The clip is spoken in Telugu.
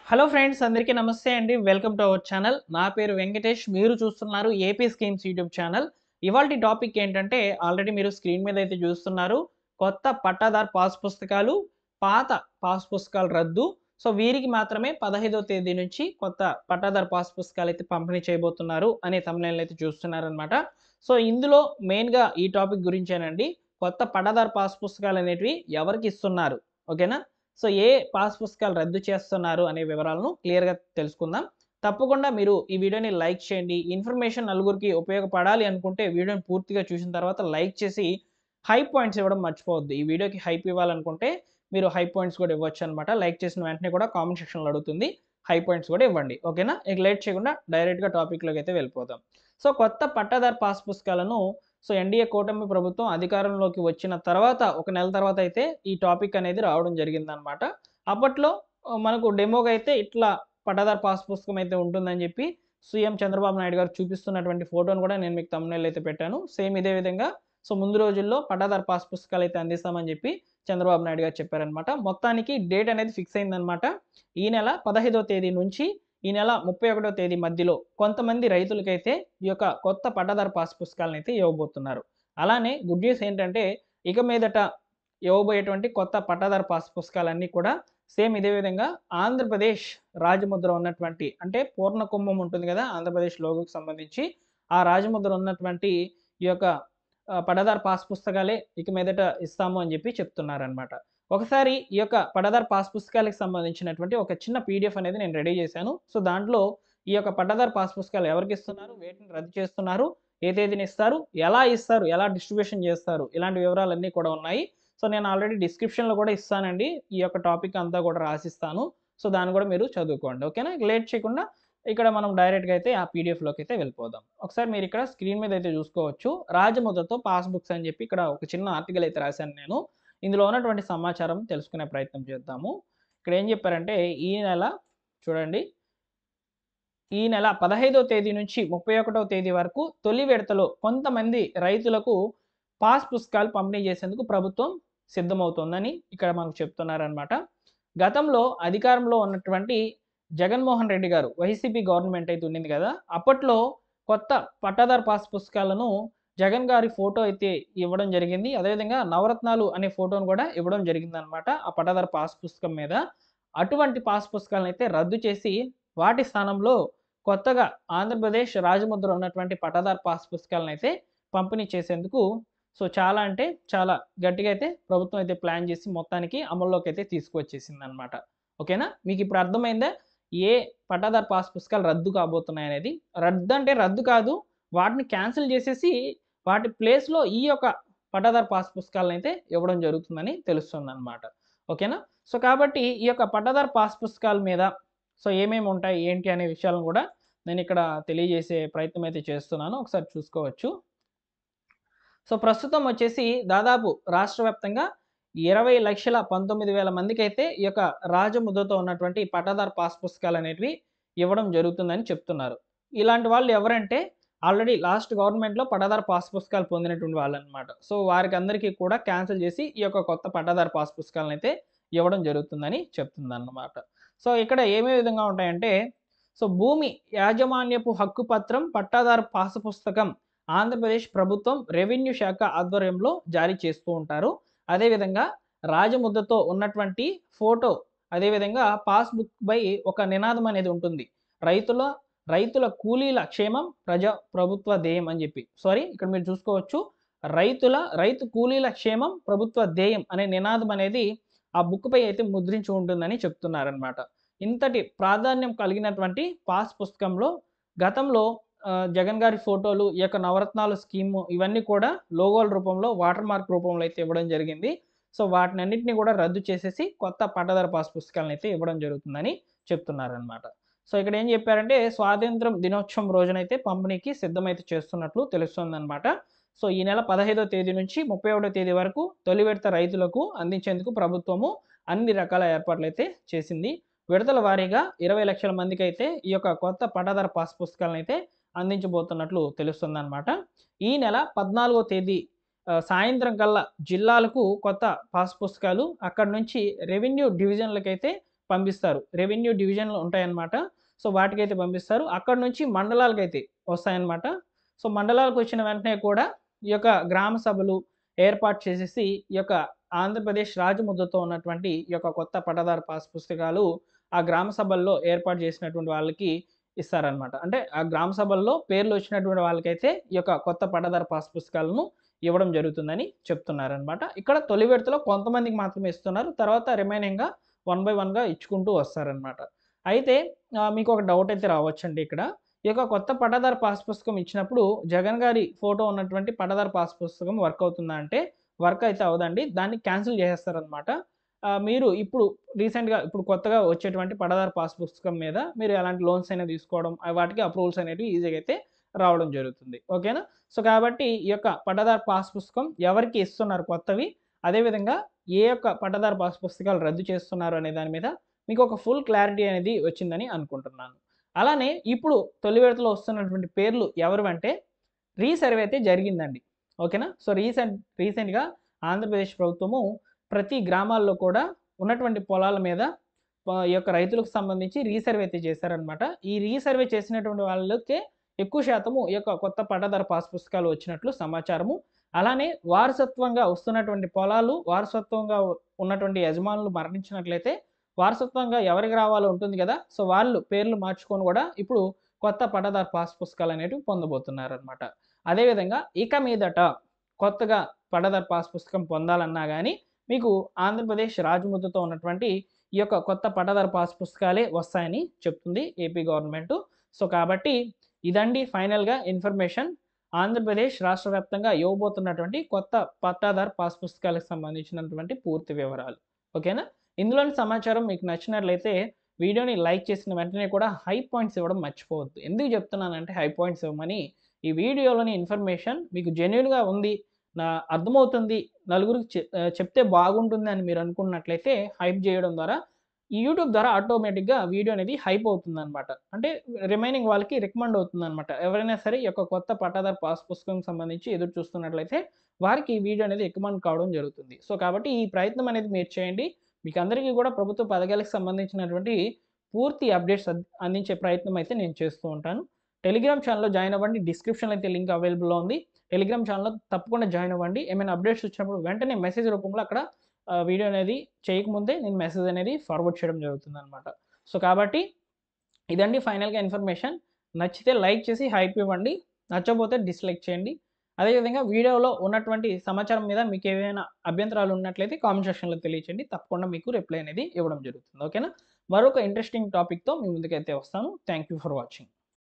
హలో ఫ్రెండ్స్, అందరికీ నమస్తే అండి. Welcome to our channel. నా పేరు వెంకటేష్. మీరు చూస్తున్నారు ఏపీ స్కీమ్స్ యూట్యూబ్ ఛానల్. ఇవాల్టి టాపిక్ ఏంటంటే, ఆల్రెడీ మీరు స్క్రీన్ మీద అయితే చూస్తున్నారు. కొత్త పట్టాదారు పాస్ పుస్తకాలు, పాత పాస్ పుస్తకాలు రద్దు. సో, వీరికి మాత్రమే 15వ తేదీ నుంచి కొత్త పట్టాదారు పాస్ పుస్తకాలు అయితే పంపిణీ చేయబోతున్నారు అనే థంబ్‌నెయిల్ అయితే చూస్తున్నారనమాట. సో, ఇందులో మెయిన్‌గా ఈ టాపిక్ గురించేనండి. కొత్త పట్టాదారు పాస్ పుస్తకాలు అనేటివి ఎవరికి ఇస్తున్నారు? ఓకేనా? సో, ఏ పాస్ పుస్తకాలు రద్దు చేస్తున్నారు అనే వివరాలను క్లియర్‌గా తెలుసుకుందాం. తప్పకుండా మీరు ఈ వీడియోని లైక్ చేయండి. ఇన్ఫర్మేషన్ నలుగురికి ఉపయోగపడాలి అనుకుంటే వీడియోని పూర్తిగా చూసిన తర్వాత లైక్ చేసి హైప్ పాయింట్స్ ఇవ్వడం మర్చిపోవద్దు. ఈ వీడియోకి హైప్ ఇవ్వాలనుకుంటే మీరు హైప్ పాయింట్స్ కూడా ఇవ్వొచ్చనమాట. లైక్ చేసిన వెంటనే కూడా కామెంట్ సెక్షన్‌లో అడుగుతుంది. హైప్ పాయింట్స్ కూడా ఇవ్వండి. ఓకేనా? ఇక లేట్ చేయకుండా డైరెక్ట్‌గా టాపిక్‌లోకైతే వెళ్ళిపోదాం. సో, కొత్త పట్టాదారు పాస్ పుస్తకాలను ఎన్‌డీఏ కూటమి ప్రభుత్వం అధికారంలోకి వచ్చిన తర్వాత ఒక నెల తర్వాత అయితే ఈ టాపిక్ అనేది రావడం జరిగిందనమాట. అప్పట్లో మనకు డెమోగా అయితే ఇట్లా పట్టాదారు పాస్ పుస్తకం అయితే ఉంటుందని చెప్పి సీఎం చంద్రబాబు నాయుడు గారు చూపిస్తున్నటువంటి ఫోటోను కూడా నేను మీకు థంబ్‌నెయిల్ అయితే పెట్టాను. సేమ్ ఇదే విధంగా ముందు రోజుల్లో పట్టాదారు పాస్ పుస్తకాలు అయితే అందిస్తామని చెప్పి చంద్రబాబు నాయుడు గారు చెప్పారనమాట. మొత్తానికి డేట్ అనేది ఫిక్స్ అయిందనమాట. ఈ నెల 15వ తేదీ నుంచి ఈ నెల 31వ తేదీ మధ్యలో కొంతమంది రైతులకైతే ఈ యొక్క కొత్త పట్టాదారు పాస్ పుస్తకాలనైతే ఇవ్వబోతున్నారు. అలానే గుడ్ న్యూస్ ఏంటంటే, ఇక మీదట ఇవ్వబోయేటువంటి కొత్త పట్టాదారు పాస్ పుస్తకాలన్నీ కూడా సేమ్ ఇదే విధంగా ఆంధ్రప్రదేశ్ రాజముద్ర ఉన్నటువంటి, అంటే పూర్ణ కుంభం ఉంటుంది కదా! ఆంధ్రప్రదేశ్ లోగోకి సంబంధించి ఆ రాజముద్ర ఉన్నటువంటి ఈ యొక్క పట్టాదారు పాస్ పుస్తకాలే ఇక మీదట ఇస్తాము అని చెప్పి చెప్తున్నారనమాట. ఒకసారి ఈ యొక్క పట్టాదారు పాస్ పుస్తకాలకు సంబంధించినటువంటి ఒక చిన్న పీడీఎఫ్ అనేది నేను రెడీ చేశాను. సో, దాంట్లో ఈ యొక్క పట్టాదారు పాస్ పుస్తకాలు ఎవరికిస్తున్నారు? వేటిని రద్దు చేస్తున్నారు? ఏ తేదీన ఇస్తారు? ఎలా ఇస్తారు? ఎలా డిస్ట్రిబ్యూషన్ చేస్తారు? ఇలాంటి వివరాలన్నీ కూడా ఉన్నాయి. సో, నేను ఆల్రెడీ డిస్క్రిప్షన్‌లో కూడా ఇస్తానండి. ఈ యొక్క టాపిక్ అంతా కూడా రాసిస్తాను. సో, దాన్ని కూడా మీరు చదువుకోండి. ఓకేనా? లేట్ చేయకుండా ఇక్కడ మనం డైరెక్ట్‌గా అయితే ఆ పీడీఎఫ్‌లోకైతే వెళ్ళిపోదాం. ఒకసారి మీరు ఇక్కడ స్క్రీన్ మీద అయితే చూసుకోవచ్చు. రాజముద్రతో పాస్ బుక్స్ అని చెప్పి ఇక్కడ ఒక చిన్న ఆర్టికల్ అయితే రాశాను నేను. ఇందులో ఉన్నటువంటి సమాచారం తెలుసుకునే ప్రయత్నం చేద్దాము. ఇక్కడ ఏం చెప్పారంటే, ఈ నెల చూడండి, ఈ నెల 15వ తేదీ నుంచి 31వ తేదీ వరకు తొలి విడతలో కొంతమంది రైతులకు పాస్ పుస్తకాలు పంపిణీ చేసేందుకు ప్రభుత్వం సిద్ధమవుతోందని ఇక్కడ మనకు చెప్తున్నారనమాట. గతంలో అధికారంలో ఉన్నటువంటి జగన్మోహన్ రెడ్డి గారు, వైసీపీ గవర్నమెంట్ అయితే ఉండింది కదా! అప్పట్లో కొత్త పట్టాదారు పాస్ పుస్తకాలను జగన్ గారి ఫోటో అయితే ఇవ్వడం జరిగింది. అదేవిధంగా నవరత్నాలు అనే ఫోటోను కూడా ఇవ్వడం జరిగిందనమాట ఆ పట్టాదారు పాస్ పుస్తకం మీద. అటువంటి పాస్ పుస్తకాలనైతే రద్దు చేసి వాటి స్థానంలో కొత్తగా ఆంధ్రప్రదేశ్ రాజముద్ర ఉన్నటువంటి పట్టాదారు పాస్ పుస్తకాలనైతే పంపిణీ చేసేందుకు చాలా అంటే చాలా గట్టిగా అయితే ప్రభుత్వం అయితే ప్లాన్ చేసి మొత్తానికి అమల్లోకి అయితే తీసుకొచ్చేసిందనమాట. ఓకేనా? మీకు ఇప్పుడు అర్థమైందా? ఏ పట్టాదారు పాస్ పుస్తకాలు రద్దు కాబోతున్నాయనేది. రద్దు అంటే రద్దు కాదు. వాటిని క్యాన్సిల్ చేసేసి వాటి ప్లేస్‌లో ఈ యొక్క పట్టాదారు పాస్ పుస్తకాలనైతే ఇవ్వడం జరుగుతుందని తెలుస్తుందనమాట. ఓకేనా? సో, కాబట్టి ఈ యొక్క పట్టాదారు పాస్ పుస్తకాల మీద ఏమేమి ఉంటాయి, ఏంటి అనే విషయాలను కూడా నేనిక్కడ తెలియజేసే ప్రయత్నం అయితే చేస్తున్నాను. ఒకసారి చూసుకోవచ్చు. ప్రస్తుతం వచ్చేసి దాదాపు రాష్ట్ర వ్యాప్తంగా 20,19,000 మందికైతే ఈ యొక్క రాజముద్రతో ఉన్నటువంటి పట్టాదారు పాస్ పుస్తకాలనేటివి ఇవ్వడం జరుగుతుందని చెప్తున్నారు. ఇలాంటి వాళ్ళు ఎవరంటే ఆల్రెడీ లాస్ట్ గవర్నమెంట్‌లో పట్టాదారు పాస్ పుస్తకాలు పొందినటువంటి వాళ్ళనమాట. వారికందరికీ కూడా క్యాన్సిల్ చేసి ఈ యొక్క కొత్త పట్టాదారు పాస్ పుస్తకాలనైతే ఇవ్వడం జరుగుతుందని చెప్తుందన్నమాట. ఇక్కడ ఏమే విధంగా ఉంటాయంటే, భూమి యాజమాన్యపు హక్కు పత్రం, పట్టాదారు పాసు పుస్తకం ఆంధ్రప్రదేశ్ ప్రభుత్వం రెవెన్యూ శాఖ ఆధ్వర్యంలో జారీ చేస్తూ ఉంటారు. అదేవిధంగా రాజముద్రతో ఉన్నటువంటి ఫోటో, అదేవిధంగా పాస్‌బుక్ పై ఒక నినాదం అనేది ఉంటుంది. రైతుల రైతుల కూలీల క్షేమం ప్రభుత్వ ధ్యేయం అని చెప్పి. ఇక్కడ మీరు చూసుకోవచ్చు. రైతు కూలీల క్షేమం ప్రభుత్వ ధ్యేయం అనే నినాదం అనేది ఆ బుక్ పై అయితే ముద్రించి ఉంటుందని చెప్తున్నారనమాట. ఇంతటి ప్రాధాన్యం కలిగినటువంటి పాస్ పుస్తకంలో గతంలో జగన్ గారి ఫోటోలు, ఈ యొక్క నవరత్నాలు స్కీము ఇవన్నీ కూడా లోగోల రూపంలో, వాటర్ మార్క్ రూపంలో అయితే ఇవ్వడం జరిగింది. వాటినన్నిటిని కూడా రద్దు చేసేసి కొత్త పట్టాదారు పాస్ పుస్తకాలనైతే ఇవ్వడం జరుగుతుందని చెప్తున్నారనమాట. ఇక్కడ ఏం చెప్పారంటే, స్వాతంత్రం దినోత్సవం రోజునైతే పంపిణీకి సిద్ధమైతే చేస్తున్నట్లు తెలుస్తుందనమాట. ఈ నెల 15వ తేదీ నుంచి 31వ తేదీ వరకు తొలి విడత రైతులకు అందించేందుకు ప్రభుత్వము అన్ని రకాల ఏర్పాట్లయితే చేసింది. విడతల వారీగా 20 లక్షల మందికైతే ఈ యొక్క కొత్త పట్టాదారు పాస్ పుస్తకాలనైతే అందించబోతున్నట్లు తెలుస్తుందనమాట. ఈ నెల 14వ తేదీ సాయంత్రం కల్లా జిల్లాలకు కొత్త పాస్ పుస్తకాలు, అక్కడి నుంచి రెవెన్యూ డివిజన్లకైతే పంపిస్తారు. రెవెన్యూ డివిజన్‌లు ఉంటాయన్నమాట. సో, వాటికైతే పంపిస్తారు. అక్కడి నుంచి మండలాలకైతే వస్తాయన్నమాట. సో, మండలాలకొచ్చిన వెంటనే కూడా ఈ యొక్క గ్రామ సభలు ఏర్పాటు చేసేసి, ఈ యొక్క ఆంధ్రప్రదేశ్ రాజముద్రతో ఉన్నటువంటి ఈ యొక్క కొత్త పట్టాదారు పాస్ పుస్తకాలు ఆ గ్రామ సభల్లో ఏర్పాటు చేసినటువంటి వాళ్ళకి ఇస్తారనమాట. అంటే ఆ గ్రామ సభల్లో పేర్లు వచ్చినటువంటి వాళ్ళకైతే ఈ యొక్క కొత్త పట్టాదారు పాస్ పుస్తకాలను ఇవ్వడం జరుగుతుందని చెప్తున్నారనమాట. ఇక్కడ తొలి విడతలో కొంతమందికి మాత్రమే ఇస్తున్నారు. తర్వాత రిమైనింగ్‌గా వన్ బై వన్‌గా ఇచ్చుకుంటూ వస్తారనమాట. అయితే మీకు ఒక డౌట్ అయితే రావచ్చండి ఇక్కడ. ఈ యొక్క కొత్త పట్టాదారు పాస్ పుస్తకం ఇచ్చినప్పుడు జగన్ గారి ఫోటో ఉన్నటువంటి పట్టాదారు పాస్ పుస్తకం వర్క్ అవుతుందా అంటే వర్క్ అయితే అవ్వదండి. దాన్ని క్యాన్సిల్ చేసేస్తారనమాట. మీరు ఇప్పుడు కొత్తగా వచ్చేటువంటి పట్టాదారు పాస్ పుస్తకం మీద మీరు ఎలాంటి లోన్స్ అయినా తీసుకోవడం, వాటికి అప్రూవల్స్ అనేటివి ఈజీగా అయితే రావడం జరుగుతుంది. ఓకేనా? సో, కాబట్టి ఈ యొక్క పట్టాదారు పాస్ పుస్తకం ఎవరికి ఇస్తున్నారు కొత్తవి, అదేవిధంగా ఏ యొక్క పట్టాదారు పాస్ పుస్తకాలు రద్దు చేస్తున్నారు అనే దాని మీద మీకు ఒక ఫుల్ క్లారిటీ అనేది వచ్చిందని అనుకుంటున్నాను. అలానే ఇప్పుడు తొలి విడతలో వస్తున్నటువంటి పేర్లు ఎవరివంటే రీసర్వే అయితే జరిగిందండి. ఓకేనా? సో, రీసెంట్‌గా ఆంధ్రప్రదేశ్ ప్రభుత్వము ప్రతి గ్రామాల్లో కూడా ఉన్నటువంటి పొలాల మీద ఈ యొక్క రైతులకు సంబంధించి రీసర్వే అయితే చేశారనమాట. ఈ రీసర్వే చేసినటువంటి వాళ్ళకే ఎక్కువ శాతము ఈ యొక్క కొత్త పట్టాదారు పాస్ పుస్తకాలు వచ్చినట్లు సమాచారము. అలానే వారసత్వంగా వస్తున్నటువంటి పొలాలు, వారసత్వంగా ఉన్నటువంటి యజమానులు మరణించినట్లయితే వారసత్వంగా ఎవరికి రావాలో ఉంటుంది గదా! సో, వాళ్ళు పేర్లు మార్చుకొని గూడా ఇప్పుడు కొత్త పట్టాదారు పాస్ పుస్తకాలనేటివి పొందబోతున్నారనమాట. అదేవిధంగా ఇక మీదట కొత్తగా పట్టాదారు పాస్ పుస్తకం పొందాలన్నా గానీ మీకు ఆంధ్రప్రదేశ్ రాజముద్రతో ఉన్నటువంటి ఈ యొక్క కొత్త పట్టాదారు పాస్ పుస్తకాలే వస్తాయని చెప్తుంది ఏపీ గవర్నమెంటు. సో, కాబట్టి ఇదండి ఫైనల్‌గా ఇన్ఫర్మేషన్. ఆంధ్రప్రదేశ్ రాష్ట్ర వ్యాప్తంగా ఇవ్వబోతున్నటువంటి కొత్త పట్టాదారు పాస్ పుస్తకాలకు సంబంధించినటువంటి పూర్తి వివరాలు. ఓకేనా? ఇందులోని సమాచారం మీకు నచ్చినట్లయితే వీడియోని లైక్ చేసిన వెంటనే కూడా హై పాయింట్స్ ఇవ్వడం మర్చిపోవద్దు. ఎందుకు చెప్తున్నానంటే హై పాయింట్స్ ఇవ్వమని, ఈ వీడియోలోని ఇన్ఫర్మేషన్ మీకు జెన్యూన్‌గా ఉంది, అర్థమవుతుంది, నలుగురికి చెప్తే బాగుంటుంది అని మీరు అనుకున్నట్లయితే హైప్ చేయడం ద్వారా ఈ యూట్యూబ్ ద్వారా ఆటోమేటిక్‌గా వీడియో అనేది హైప్ అవుతుందనమాట. అంటే రిమైనింగ్ వాళ్ళకి రికమెండ్ అవుతుందనమాట. ఎవరైనా సరే ఈ యొక్క కొత్త పట్టాదారు పాస్ పుస్తకం సంబంధించి ఎదురు చూస్తున్నట్లయితే వారికి ఈ వీడియో అనేది రికమెండ్ కావడం జరుగుతుంది. సో, కాబట్టి ఈ ప్రయత్నం అనేది మీరు చేయండి. మీకందరికీ కూడా ప్రభుత్వ పథకాలకు సంబంధించినటువంటి పూర్తి అప్డేట్స్ అందించే ప్రయత్నం అయితే నేను చేస్తూ ఉంటాను. టెలిగ్రామ్ ఛానెల్‌లో జాయిన్ అవ్వండి. డిస్క్రిప్షన్‌లో అయితే లింక్ అవైలబుల్‌లో ఉంది. టెలిగ్రామ్ ఛానెల్‌లో తప్పకుండా జాయిన్ అవ్వండి. ఏమైనా అప్డేట్స్ వచ్చినప్పుడు వెంటనే మెసేజ్ రూపంలో అక్కడ వీడియో అనేది చేయకముందే నేను మెసేజ్ అనేది ఫార్వర్డ్ చేయడం జరుగుతుందనమాట. సో, కాబట్టి ఇదండి ఫైనల్‌గా ఇన్ఫర్మేషన్. నచ్చితే లైక్ చేసి హైప్ ఇవ్వండి. నచ్చకపోతే డిస్‌లైక్ చేయండి. అదేవిధంగా వీడియోలో ఉన్నటువంటి సమాచారం మీద మీకేవైనా అభ్యంతరాలు ఉన్నట్లయితే కామెంట్ సెక్షన్‌లో తెలియచేయండి. తప్పకుండా మీకు రిప్లై అనేది ఇవ్వడం జరుగుతుంది. ఓకేనా? మరొక ఇంట్రెస్టింగ్ టాపిక్‌తో మీ ముందుకైతే వస్తాను. Thank you for watching.